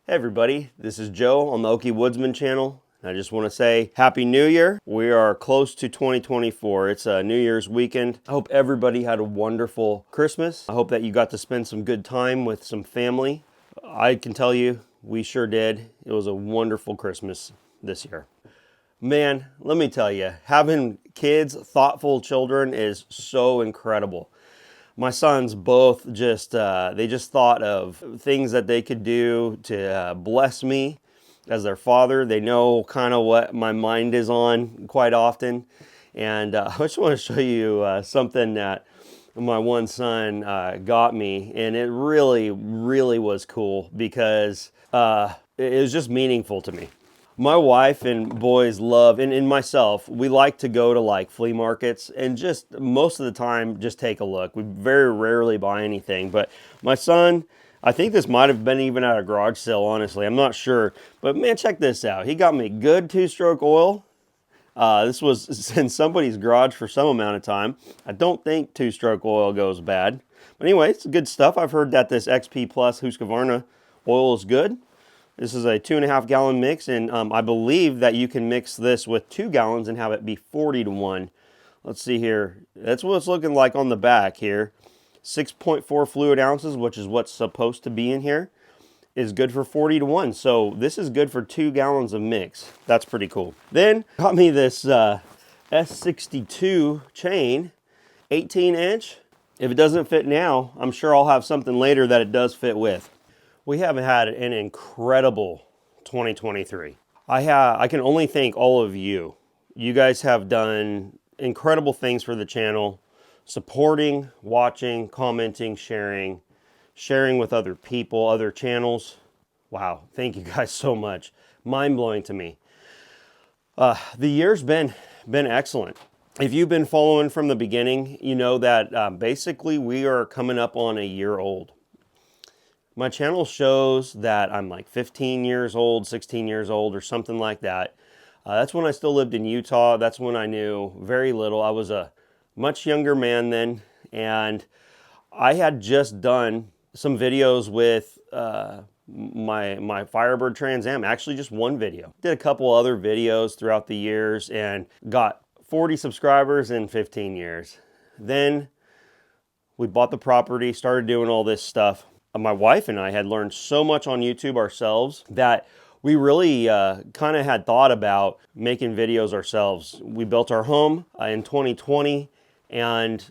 Hey everybody, this is Joe on the Okie Woodsman channel. I just want to say Happy New Year. We are close to 2024. It's a New Year's weekend. I hope everybody had a wonderful Christmas. I hope that you got to spend some good time with some family. I can tell you, we sure did. It was a wonderful Christmas this year. Man, let me tell you, having kids, thoughtful children is so incredible. My sons both they just thought of things that they could do to bless me as their father. They know kind of what my mind is on quite often. And I just want to show you something that my one son got me. And it really, really was cool because it was just meaningful to me. My wife and boys love, and myself, we like to go to like flea markets and just most of the time just take a look. We very rarely buy anything, but my son, I think this might have been even at a garage sale, honestly. I'm not sure, but man, check this out. He got me good two-stroke oil. This was in somebody's garage for some amount of time. I don't think two-stroke oil goes bad. But anyway, it's good stuff. I've heard that this XP Plus Husqvarna oil is good. This is a 2.5 gallon mix, and I believe that you can mix this with 2 gallons and have it be 40-1. Let's see here. That's what it's looking like on the back here. 6.4 fluid ounces, which is what's supposed to be in here, is good for 40-1. So this is good for 2 gallons of mix. That's pretty cool. Then got me this S62 chain, 18-inch. If it doesn't fit now, I'm sure I'll have something later that it does fit with. We have had an incredible 2023. I can only thank all of you. You guys have done incredible things for the channel, supporting, watching, commenting, sharing with other people, other channels. Wow, thank you guys so much. Mind-blowing to me. The year's been excellent. If you've been following from the beginning, you know that basically we are coming up on a year old. My channel shows that I'm like 15 years old, 16 years old, or something like that. That's when I still lived in Utah. That's when I knew very little. I was a much younger man then, and I had just done some videos with my Firebird Trans Am. Actually, just one video. Did a couple other videos throughout the years and got 40 subscribers in 15 years. Then we bought the property, started doing all this stuff. My wife and I had learned so much on YouTube ourselves that we really kind of had thought about making videos ourselves. We built our home in 2020, and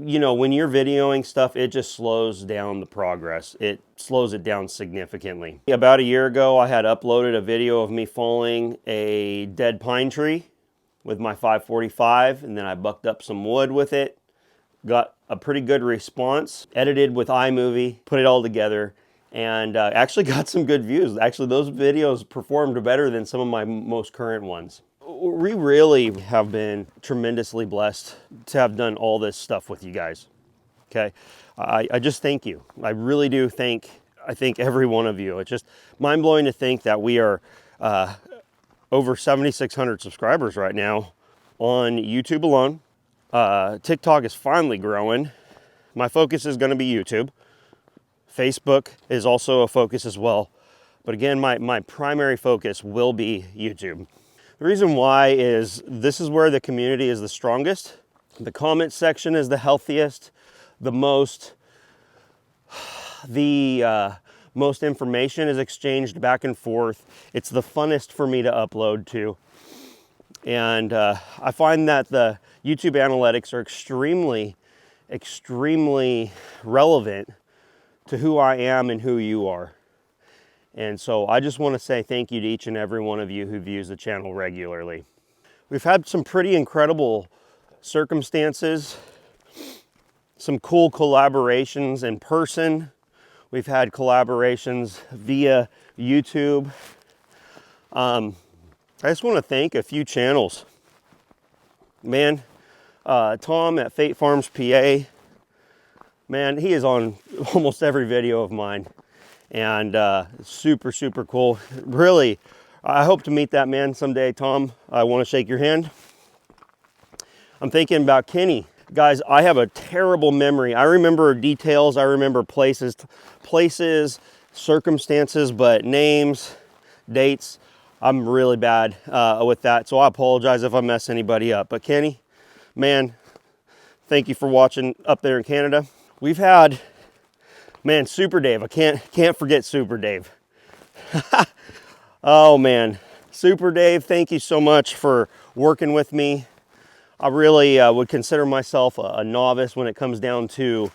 you know, when you're videoing stuff, it just slows down the progress. It slows it down significantly. About a year ago, I had uploaded a video of me falling a dead pine tree with my 545, and then I bucked up some wood with it. Got a pretty good response, edited with iMovie, put it all together, and actually got some good views. Actually, those videos performed better than some of my most current ones. We really have been tremendously blessed to have done all this stuff with you guys, okay? I just thank you. I really do thank every one of you. It's just mind-blowing to think that we are over 7,600 subscribers right now on YouTube alone. TikTok is finally growing. My focus is going to be YouTube. Facebook is also a focus as well. But again, my primary focus will be YouTube. The reason why is this is where the community is the strongest. The comment section is the healthiest, the most information is exchanged back and forth. It's the funnest for me to upload to. And I find that the YouTube analytics are extremely relevant to who I am and who you are. And so I just want to say thank you to each and every one of you who views the channel regularly. We've had some pretty incredible circumstances, some cool collaborations in person. We've had collaborations via YouTube. I just want to thank a few channels. Man, Tom at Fate Farms PA, man, he is on almost every video of mine, and super cool. Really, I hope to meet that man someday. Tom, I want to shake your hand. I'm thinking about Kenny. Guys, I have a terrible memory. I remember details, I remember places, circumstances, but names, dates, I'm really bad with that. So I apologize if I mess anybody up. But Kenny, man, thank you for watching up there in Canada. We've had, man, Super Dave. I can't forget Super Dave. Oh man, Super Dave, thank you so much for working with me. I really would consider myself a novice when it comes down to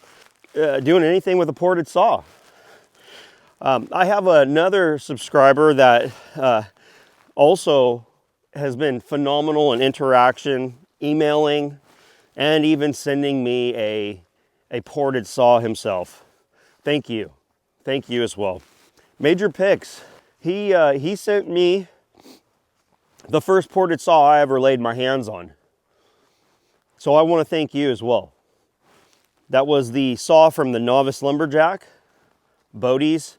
doing anything with a ported saw. I have another subscriber that also has been phenomenal in interaction, emailing, and even sending me a ported saw himself. Thank you. Thank you as well. Major Picks. He sent me the first ported saw I ever laid my hands on. So I want to thank you as well. That was the saw from the Novice Lumberjack, Bodie's,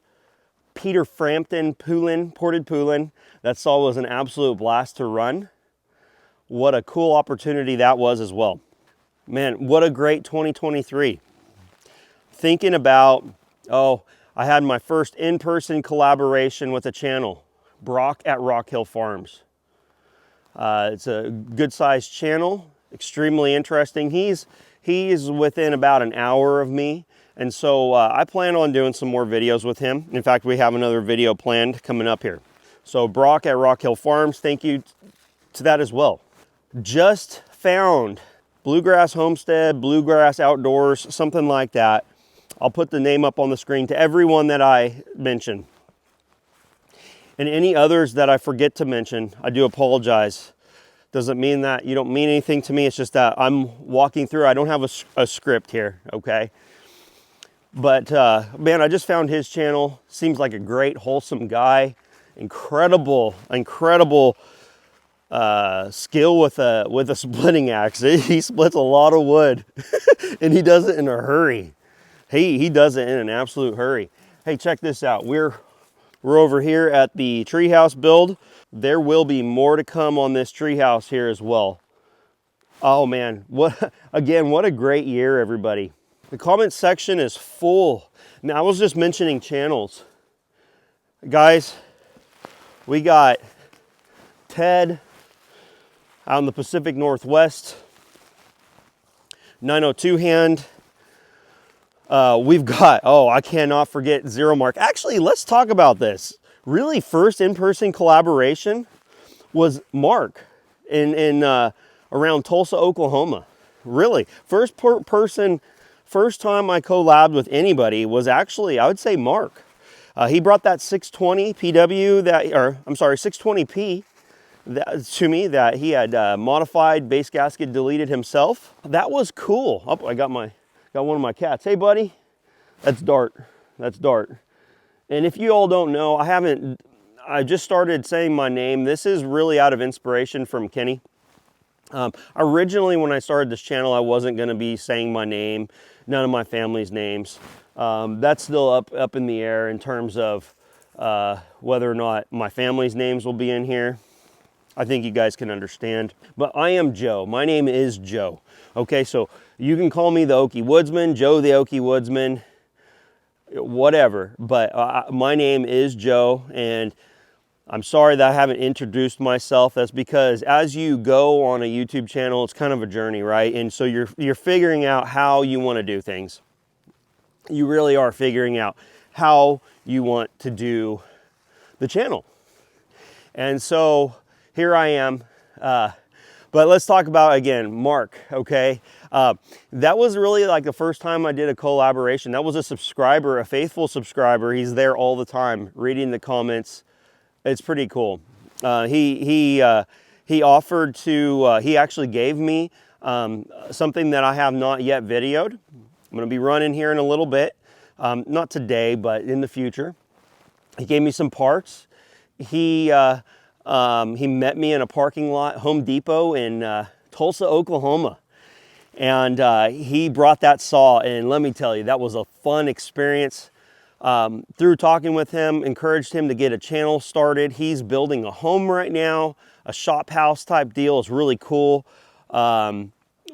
Peter Frampton Poulin, ported Poulin. That saw was an absolute blast to run. What a cool opportunity that was as well. Man, what a great 2023. Thinking about, I had my first in-person collaboration with a channel, Brock at Rock Hill Farms. It's a good-sized channel, extremely interesting. He's within about an hour of me, and so I plan on doing some more videos with him. In fact, we have another video planned coming up here. So Brock at Rock Hill Farms, thank you to that as well. Just found Bluegrass Homestead, Bluegrass Outdoors, something like that. I'll put the name up on the screen to everyone that I mention. And any others that I forget to mention, I do apologize. Doesn't mean that you don't mean anything to me. It's just that I'm walking through. I don't have a script here, okay? But man, I just found his channel. Seems like a great, wholesome guy. Incredible skill with a splitting axe. He splits a lot of wood, and he does it in a hurry. He does it in an absolute hurry. Hey, check this out. We're over here at the treehouse build. There will be more to come on this treehouse here as well. Oh man, what a great year, everybody. The comment section is full. Now, I was just mentioning channels. Guys, we got Ted out in the Pacific Northwest, 902 hand. We've got, I cannot forget Zero Mark. Actually, let's talk about this. Really, first in-person collaboration was Mark in around Tulsa, Oklahoma. Really, first time I collabed with anybody was actually, I would say, Mark. He brought that 620 PW 620p to me that he had modified, base gasket deleted himself. That was cool. Oh, I got one of my cats. Hey, buddy. That's Dart. That's Dart. And if you all don't know, I just started saying my name. This is really out of inspiration from Kenny. Originally, when I started this channel, I wasn't going to be saying my name, none of my family's names. That's still up in the air in terms of whether or not my family's names will be in here. I think you guys can understand. But I am Joe. My name is Joe. Okay, so you can call me the Okie Woodsman, Joe the Okie Woodsman, whatever. But my name is Joe, and I'm sorry that I haven't introduced myself. That's because as you go on a YouTube channel, it's kind of a journey, right? And so you're figuring out how you want to do things. You really are figuring out how you want to do the channel. And so here I am. But let's talk about, again, Mark, okay? That was really like the first time I did a collaboration. That was a subscriber, a faithful subscriber. He's there all the time, reading the comments. It's pretty cool. He offered to, he actually gave me something that I have not yet videoed. I'm gonna be running here in a little bit. Not today, but in the future. He gave me some parts. He met me in a parking lot, Home Depot in Tulsa, Oklahoma. And he brought that saw, and let me tell you, that was a fun experience. Through talking with him, encouraged him to get a channel started. He's building a home right now, a shop house type deal. It's really cool.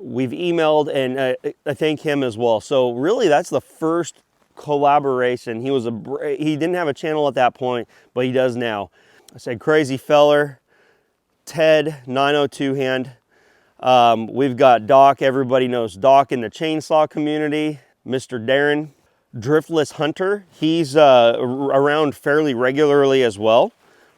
We've emailed, and I thank him as well. So really, that's the first collaboration. He didn't have a channel at that point, but he does now. I said Crazy Feller, Ted 902 Hand. We've got Doc. Everybody knows Doc in the chainsaw community. Mr. Darren, Driftless Hunter. He's around fairly regularly as well.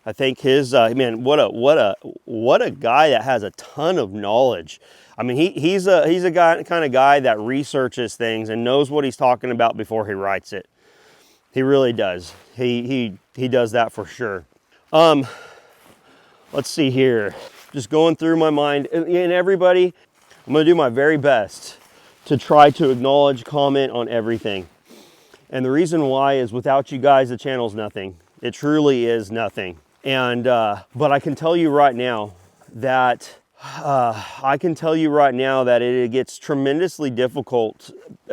I think his man, what a guy that has a ton of knowledge. I mean, he's a kind of guy that researches things and knows what he's talking about before he writes it. He really does. He does that for sure. Let's see here. Just going through my mind, and everybody, I'm going to do my very best to try to acknowledge, comment on everything. And the reason why is without you guys, the channel's nothing. It truly is nothing. And but I can tell you right now that it gets tremendously difficult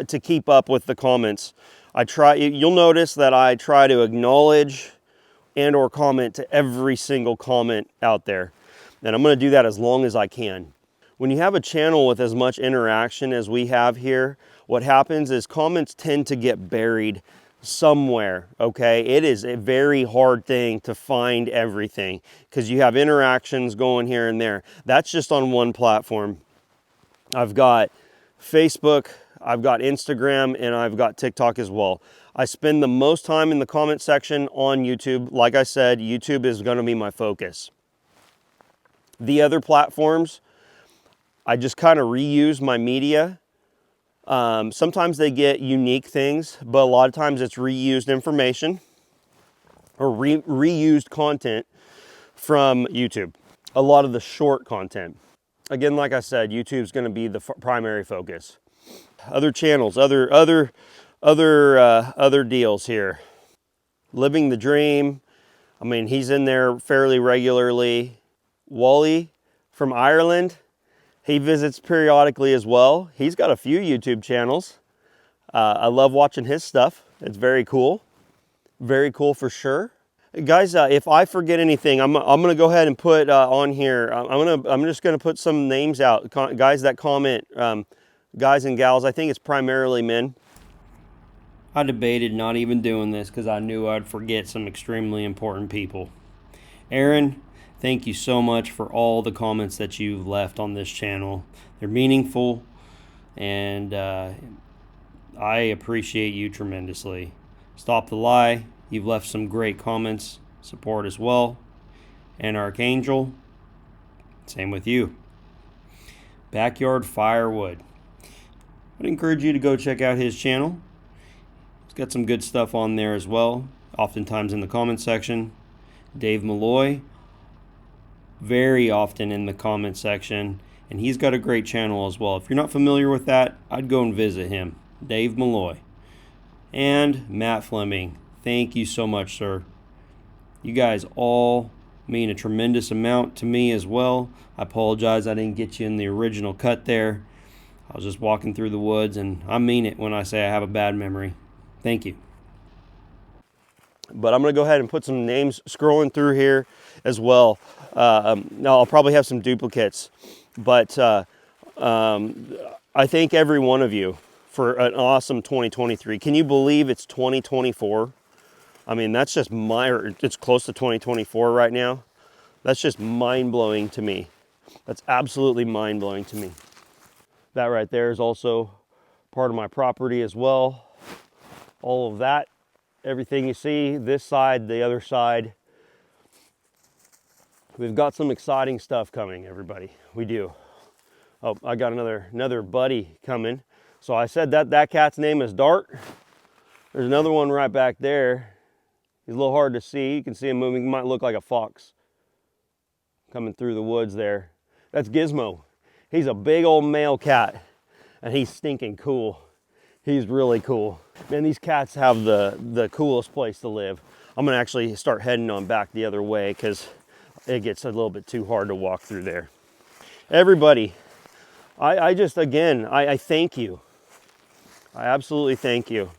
to keep up with the comments. You'll notice that I try to acknowledge and or comment to every single comment out there. And I'm going to do that as long as I can. When you have a channel with as much interaction as we have here, what happens is comments tend to get buried somewhere, okay? It is a very hard thing to find everything because you have interactions going here and there. That's just on one platform. I've got Facebook, I've got Instagram, and I've got TikTok as well. I spend the most time in the comment section on YouTube. Like I said, YouTube is going to be my focus. The other platforms, I just kind of reuse my media. Sometimes they get unique things, but a lot of times it's reused information or reused content from YouTube. A lot of the short content. Again, like I said, YouTube's going to be the primary focus. Other channels, other deals here. Living the Dream. I mean, he's in there fairly regularly. Wally from Ireland. He visits periodically as well. He's got a few YouTube channels. I love watching his stuff. It's very cool. Very cool for sure. Guys, if I forget anything, I'm gonna go ahead and put on here. I'm just gonna put some names out. Guys that comment, guys and gals. I think it's primarily men. I debated not even doing this because I knew I'd forget some extremely important people. Aaron, thank you so much for all the comments that you've left on this channel. They're meaningful, and I appreciate you tremendously. Stop the Lie, you've left some great comments, support as well. And Archangel, same with you. Backyard Firewood. I'd encourage you to go check out his channel. He's got some good stuff on there as well, oftentimes in the comment section. Dave Malloy, very often in the comment section, and he's got a great channel as well. If you're not familiar with that, I'd go and visit him. Dave Malloy. And Matt Fleming, thank you so much, sir. You guys all mean a tremendous amount to me as well. I apologize I didn't get you in the original cut there. I was just walking through the woods, and I mean it when I say I have a bad memory. Thank you. But I'm going to go ahead and put some names scrolling through here as well. Now, I'll probably have some duplicates, but I thank every one of you for an awesome 2023. Can you believe it's 2024? I mean, that's just it's close to 2024 right now. That's just mind-blowing to me. That's absolutely mind-blowing to me. That right there is also part of my property as well. All of that, everything you see, this side, the other side. We've got some exciting stuff coming, everybody. We do. Oh, I got another buddy coming. So I said that cat's name is Dart. There's another one right back there. He's a little hard to see. You can see him moving. He might look like a fox coming through the woods there. That's Gizmo. He's a big old male cat, and he's stinking cool. He's really cool. Man, these cats have the coolest place to live. I'm gonna actually start heading on back the other way because it gets a little bit too hard to walk through there. Everybody, I just, again, I thank you. I absolutely thank you.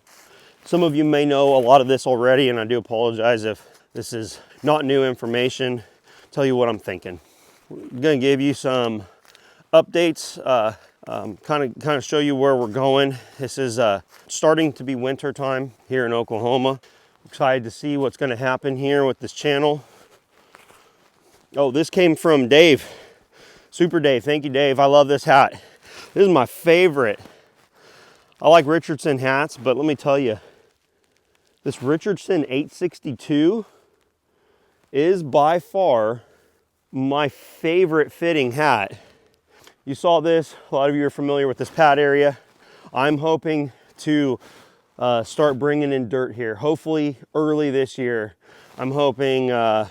Some of you may know a lot of this already, and I do apologize if this is not new information. Tell you what I'm thinking. I'm gonna give you some updates. kind of show you where we're going. This is starting to be winter time here in Oklahoma. Excited to see what's going to happen here with this channel. Oh, this came from Dave. Super Dave. Thank you, Dave. I love this hat. This is my favorite. I like Richardson hats, but let me tell you, this Richardson 862 is by far my favorite fitting hat. You saw this, a lot of you are familiar with this pad area. I'm hoping to start bringing in dirt here, hopefully early this year. I'm hoping, I'd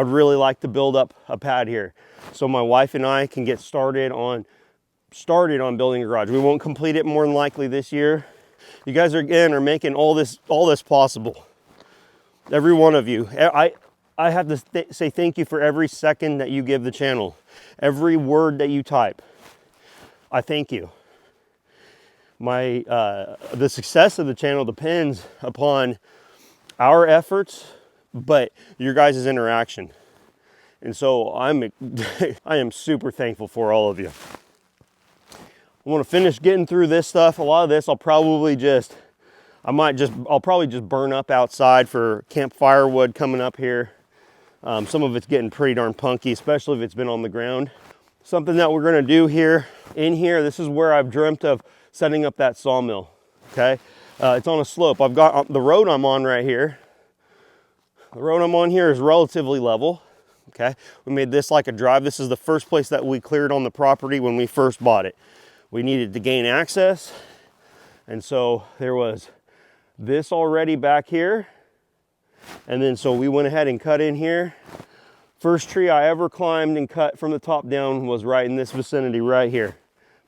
really like to build up a pad here so my wife and I can get started on building a garage. We won't complete it more than likely this year. You guys are making all this possible. Every one of you. I have to say thank you for every second that you give the channel. Every word that you type. I thank you. The success of the channel depends upon our efforts, but your guys' interaction. And so I am super thankful for all of you. I want to finish getting through this stuff. A lot of this I'll probably just burn up outside for camp firewood coming up here. Some of it's getting pretty darn punky, especially if it's been on the ground. Something that we're gonna do here, this is where I've dreamt of setting up that sawmill, okay? It's on a slope. I've got the road I'm on right here. The road I'm on here is relatively level, okay? We made this like a drive. This is the first place that we cleared on the property when we first bought it. We needed to gain access, and so there was this already back here. And then so we went ahead and cut in here. First tree I ever climbed and cut from the top down was right in this vicinity right here.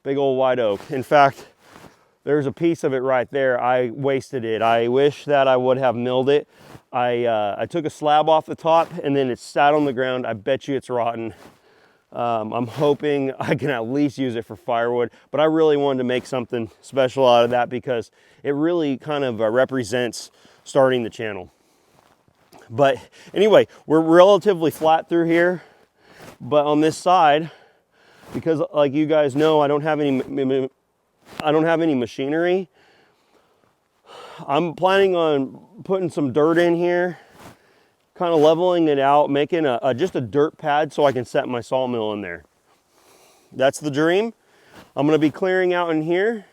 Big old white oak. In fact, there's a piece of it right there. I wasted it. I wish that I would have milled it. I took a slab off the top and then it sat on the ground. I bet you it's rotten. I'm hoping I can at least use it for firewood, but I really wanted to make something special out of that because it really kind of represents starting the channel. But anyway, we're relatively flat through here, but on this side, because like you guys know, I don't have any machinery. I'm planning on putting some dirt in here, kind of leveling it out, making just a dirt pad so I can set my sawmill in there. That's the dream. I'm gonna be clearing out in here.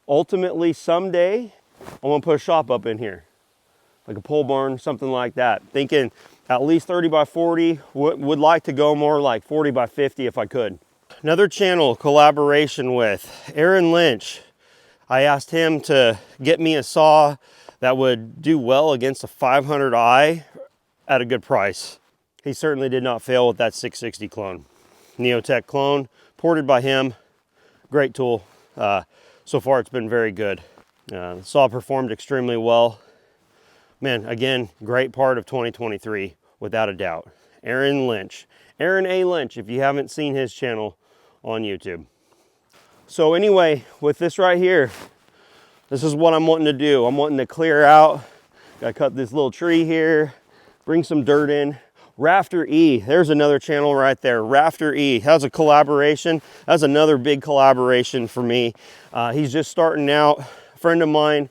Ultimately, someday, I wanna put a shop up in here. Like a pole barn, something like that. Thinking at least 30 by 40, would like to go more like 40 by 50 if I could. Another channel collaboration with Aaron Lynch. I asked him to get me a saw that would do well against a 500i at a good price. He certainly did not fail with that 660 clone. Neotech clone, ported by him. Great tool. So far it's been very good. The saw performed extremely well. Man, again, great part of 2023, without a doubt. Aaron Lynch. Aaron A. Lynch, if you haven't seen his channel on YouTube. So anyway, with this right here, this is what I'm wanting to do. I'm wanting to clear out. Gotta cut this little tree here, bring some dirt in. Rafter E, there's another channel right there. Rafter E, that's a collaboration. That's another big collaboration for me. He's just starting out. A friend of mine,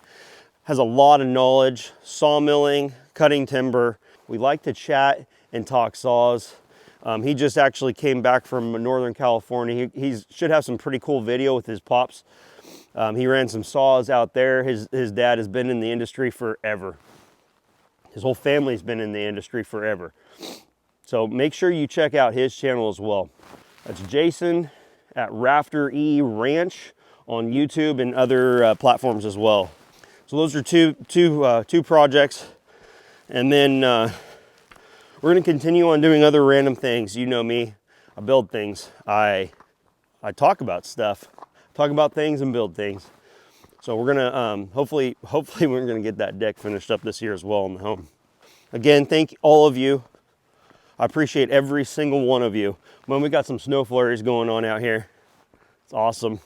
has a lot of knowledge, sawmilling, cutting timber. We like to chat and talk saws. He just actually came back from Northern California. He should have some pretty cool video with his pops. He ran some saws out there. His dad has been in the industry forever. His whole family's been in the industry forever. So make sure you check out his channel as well. That's Jason at Rafter E Ranch on YouTube and other platforms as well. So those are two projects, and then we're going to continue on doing other random things. You know me, I build things. I talk about stuff, talk about things and build things. So we're gonna hopefully we're gonna get that deck finished up this year as well in the home. Again, thank all of you. I appreciate every single one of you. Man, we got some snow flurries going on out here. It's awesome.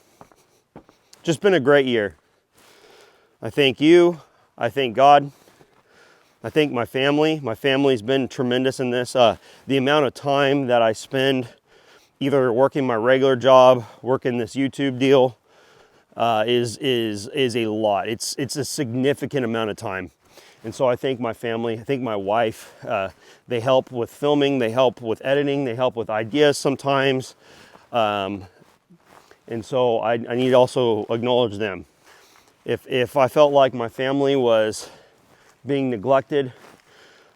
Just been a great year. I thank you, I thank God, I thank my family. My family's been tremendous in this. The amount of time that I spend either working my regular job, working this YouTube deal, is a lot. It's a significant amount of time. And so I think my family, I think my wife, they help with filming, they help with editing, they help with ideas sometimes. And so I need to also acknowledge them. If I felt like my family was being neglected,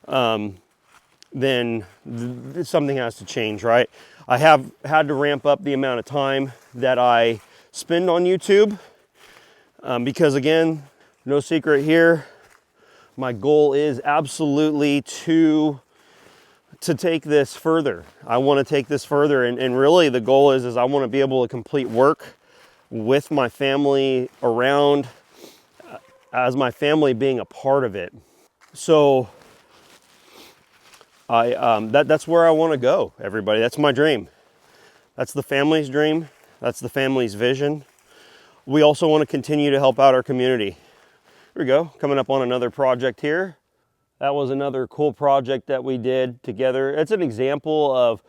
then something has to change, right? I have had to ramp up the amount of time that I spend on YouTube, because again, no secret here, my goal is absolutely to take this further. I want to take this further, and really the goal is I want to be able to complete work with my family around, as my family being a part of it. So that's where I want to go, everybody. That's my dream. That's the family's dream. That's the family's vision. We also want to continue to help out our community. Here we go, coming up on another project here. That was another cool project that we did together. It's an example of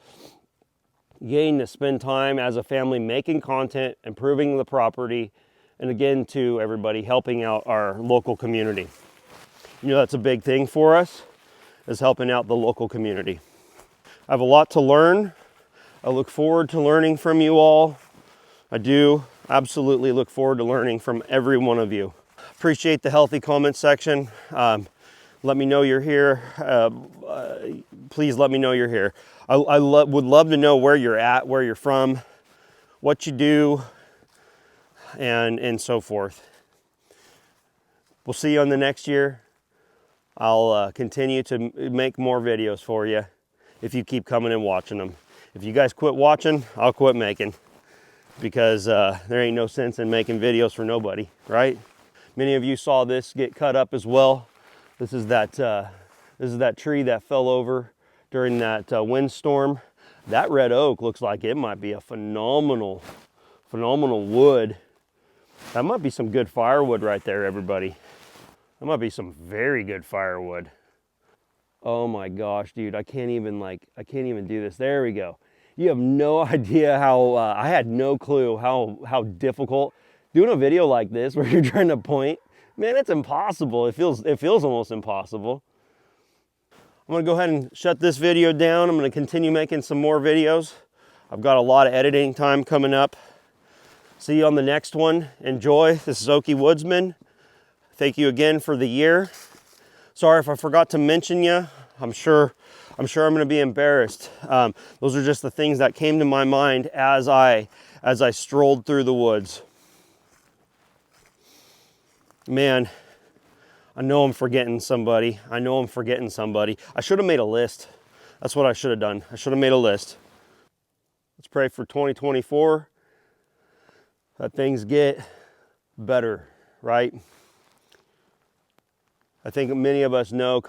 getting to spend time as a family making content, improving the property, and again, to everybody, helping out our local community. You know, that's a big thing for us, is helping out the local community. I have a lot to learn. I look forward to learning from you all. I do absolutely look forward to learning from every one of you. Appreciate the healthy comment section. Let me know you're here. Please let me know you're here. I would love to know where you're at, where you're from, what you do, and so forth. We'll see you on the next year. I'll continue to make more videos for you if you keep coming and watching them. If you guys quit watching, I'll quit making, because there ain't no sense in making videos for nobody, right? Many of you saw this get cut up as well. This is that tree that fell over during that windstorm. That red oak looks like it might be a phenomenal wood. That might be some good firewood right there, everybody. That might be some very good firewood. Oh my gosh, dude, I can't even do this. There we go. You have no idea how, I had no clue how difficult doing a video like this where you're trying to point. Man, it's impossible. It feels almost impossible. I'm gonna go ahead and shut this video down. I'm gonna continue making some more videos. I've got a lot of editing time coming up. See you on the next one. Enjoy. This is Okie Woodsman. Thank you again for the year. Sorry if I forgot to mention you. I'm sure I'm gonna be embarrassed. Those are just the things that came to my mind as I strolled through the woods. Man, I know I'm forgetting somebody. I should have made a list. That's what I should have done. I should have made a list. Let's pray for 2024, that things get better, right? I think many of us know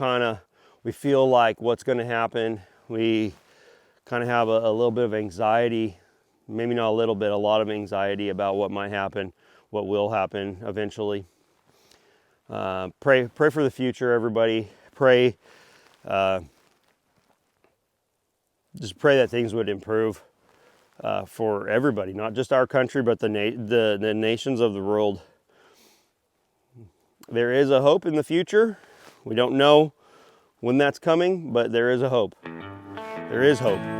we feel like what's going to happen. We kind of have a little bit of anxiety, maybe not a little bit, a lot of anxiety about what might happen, what will happen eventually. Pray for the future, everybody. Pray, just pray that things would improve for everybody, not just our country, but the nations of the world. There is a hope in the future. We don't know when that's coming, but there is a hope. There is hope.